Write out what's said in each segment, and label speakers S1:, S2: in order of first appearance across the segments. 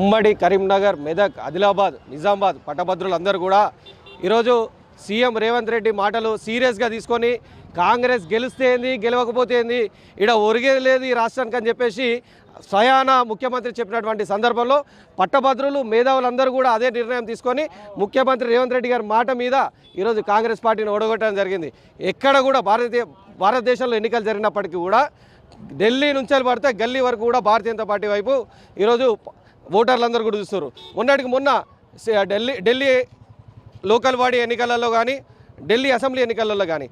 S1: ఉమ్మడి కరీంనగర్, మెదక్, ఆదిలాబాద్, నిజామాబాద్ పట్టభద్రులందరూ కూడా ఈరోజు సీఎం రేవంత్ రెడ్డి మాటలు సీరియస్గా తీసుకొని కాంగ్రెస్ గెలిస్తే ఏంది గెలవకపోతే ఏంది ఇక్కడ ఒరిగేది లేదు ఈ రాష్ట్రానికి అని చెప్పేసి స్వయాన ముఖ్యమంత్రి చెప్పినటువంటి సందర్భంలో పట్టభద్రులు మేధావులందరూ కూడా అదే నిర్ణయం తీసుకొని ముఖ్యమంత్రి రేవంత్ రెడ్డి గారి మాట మీద ఈరోజు కాంగ్రెస్ పార్టీని ఓడగొట్టడం జరిగింది. ఎక్కడ కూడా భారతదేశంలో ఎన్నికలు జరిగినప్పటికీ కూడా ఢిల్లీ నుంచి పడితే గల్లీ వరకు కూడా భారతీయ జనతా పార్టీ వైపు ఈరోజు ఓటర్లందరూ కూడా చూస్తారు. మొన్నటికి మొన్న ఢిల్లీ లోకల్ బాడీ ఎన్నికలలో కానీ ఢిల్లీ అసెంబ్లీ ఎన్నికలలో కానీ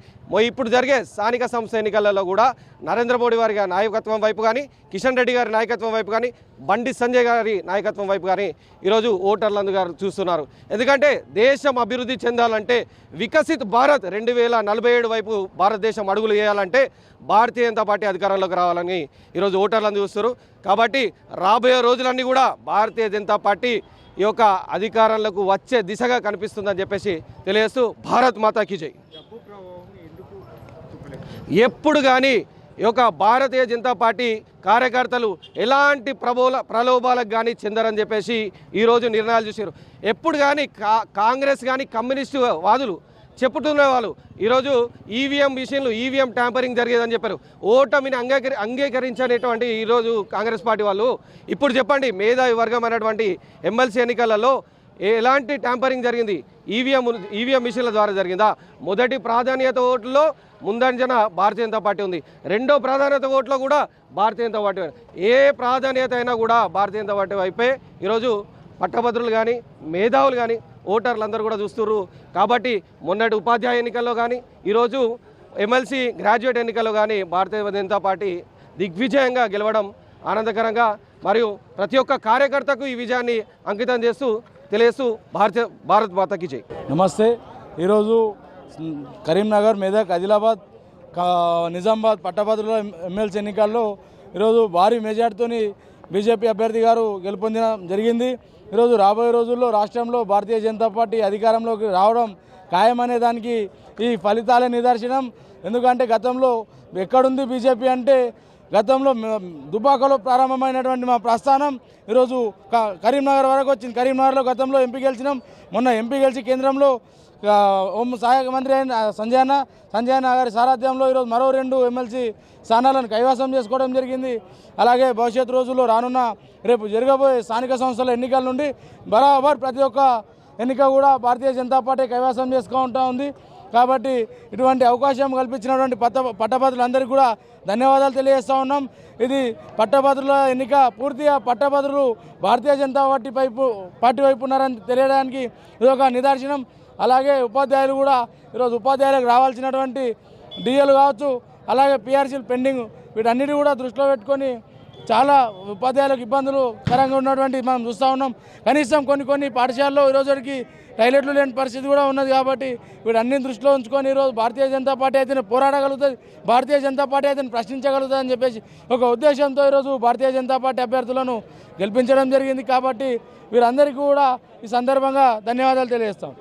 S1: ఇప్పుడు జరిగే స్థానిక సంస్థ ఎన్నికలలో కూడా నరేంద్ర మోడీ వారి నాయకత్వం వైపు కానీ కిషన్ రెడ్డి గారి నాయకత్వం వైపు కానీ బండి సంజయ్ గారి నాయకత్వం వైపు కానీ ఈరోజు ఓటర్లందరూ గారు చూస్తున్నారు. ఎందుకంటే దేశం అభివృద్ధి చెందాలంటే వికసిత్ భారత్ 2047 వైపు భారతదేశం అడుగులు వేయాలంటే భారతీయ జనతా పార్టీ అధికారంలోకి రావాలని ఈరోజు ఓటర్లందరూ చూస్తారు. కాబట్టి రాబోయే రోజులన్నీ కూడా భారతీయ జనతా పార్టీ ఈ యొక్క అధికారంలోకి వచ్చే దిశగా కనిపిస్తుందని చెప్పేసి తెలియజేస్తూ భారత్ మాతాకి జై. ఎప్పుడు కానీ ఈ యొక్క భారతీయ జనతా పార్టీ కార్యకర్తలు ఎలాంటి ప్రలోభాలకు కానీ చెందరని చెప్పేసి ఈరోజు నిర్ణయాలు చూశారు. ఎప్పుడు కానీ కాంగ్రెస్ కానీ కమ్యూనిస్టు వాదులు చెప్పుతున్న వాళ్ళు ఈరోజు ఈవీఎం విషయంలో ఈవీఎం ట్యాంపరింగ్ జరిగేదని చెప్పారు. ఓటమిని అంగీకరించనేటువంటి ఈరోజు కాంగ్రెస్ పార్టీ వాళ్ళు ఇప్పుడు చెప్పండి, మేధావి వర్గం అనేటువంటి ఎమ్మెల్సీ ఎన్నికలలో ఎలాంటి ట్యాంపరింగ్ జరిగింది? ఈవీఎం మిషన్ల ద్వారా జరిగిందా? మొదటి ప్రాధాన్యత ఓట్లలో ముందంజన భారతీయ జనతా పార్టీ ఉంది. రెండో ప్రాధాన్యత ఓట్లో కూడా భారతీయ జనతా పార్టీ. ఏ ప్రాధాన్యత అయినా కూడా భారతీయ జనతా పార్టీ వైపే ఈరోజు పట్టభద్రులు కానీ మేధావులు కానీ ఓటర్లందరూ కూడా చూస్తున్నారు. కాబట్టి మొన్నటి ఉపాధ్యాయ ఎన్నికల్లో కానీ ఈరోజు ఎమ్మెల్సీ గ్రాడ్యుయేట్ ఎన్నికల్లో కానీ భారతీయ జనతా పార్టీ దిగ్విజయంగా గెలవడం ఆనందకరంగా మరియు ప్రతి ఒక్క కార్యకర్తకు ఈ విజయాన్ని అంకితం చేస్తూ తెలియజేస్తూ భారత్ మాతాకి జై.
S2: నమస్తే. ఈరోజు కరీంనగర్, మెదక్, ఆదిలాబాద్, నిజామాబాద్ పట్టభద్రుల ఎమ్మెల్సీ ఎన్నికల్లో ఈరోజు భారీ మెజార్టీతో బీజేపీ అభ్యర్థి గారు గెలుపొందడం జరిగింది. ఈరోజు రాబోయే రోజుల్లో రాష్ట్రంలో భారతీయ జనతా పార్టీ అధికారంలోకి రావడం ఖాయమనే దానికి ఈ ఫలితాలే నిదర్శనం. ఎందుకంటే గతంలో ఎక్కడుంది బీజేపీ అంటే గతంలో దుబాకలో ప్రారంభమైనటువంటి మా ప్రస్థానం ఈరోజు కరీంనగర్ వరకు వచ్చింది. కరీంనగర్లో గతంలో ఎంపీ గెలిచినాం. మొన్న ఎంపీ గెలిచి కేంద్రంలో హోం సహాయక మంత్రి అయిన సంజయ్ అన్న గారి సారథ్యంలో ఈరోజు మరో 2 ఎమ్మెల్సీ స్థానాలను కైవసం చేసుకోవడం జరిగింది. అలాగే భవిష్యత్తు రోజుల్లో రానున్న రేపు జరగబోయే స్థానిక సంస్థల ఎన్నికల నుండి బరాబర్ ప్రతి ఒక్క ఎన్నిక కూడా భారతీయ జనతా పార్టీ కైవసం చేసుకుంటూ ఉంది. కాబట్టి ఇటువంటి అవకాశం కల్పించినటువంటి పట్టభద్రులందరికీ కూడా ధన్యవాదాలు తెలియజేస్తూ ఉన్నాం. ఇది పట్టభద్రుల ఎన్నిక పూర్తిగా పట్టభద్రులు భారతీయ జనతా పార్టీ వైపు ఉన్నారని తెలియడానికి ఇది ఒక నిదర్శనం. అలాగే ఉపాధ్యాయులు కూడా ఈరోజు ఉపాధ్యాయులకు రావాల్సినటువంటి డిఏలు కావచ్చు, అలాగే పిఆర్సీలు పెండింగ్, వీటన్నిటి కూడా దృష్టిలో పెట్టుకొని చాలా ఉపాధ్యాయులకు ఇబ్బందులు కరంగా ఉన్నటువంటి మనం చూస్తూ ఉన్నాం. కనీసం కొన్ని పాఠశాలలో ఈరోజుకి టాయిలెట్లు లేని పరిస్థితి కూడా ఉన్నది. కాబట్టి వీటన్ని దృష్టిలో ఉంచుకొని ఈరోజు భారతీయ జనతా పార్టీ అయితేనే పోరాడగలుగుతుంది, భారతీయ జనతా పార్టీ అయితేనే ప్రశ్నించగలుగుతుంది అని చెప్పేసి ఒక ఉద్దేశంతో ఈరోజు భారతీయ జనతా పార్టీ అభ్యర్థులను గెలిపించడం జరిగింది. కాబట్టి వీరందరికీ కూడా ఈ సందర్భంగా ధన్యవాదాలు తెలియజేస్తాం.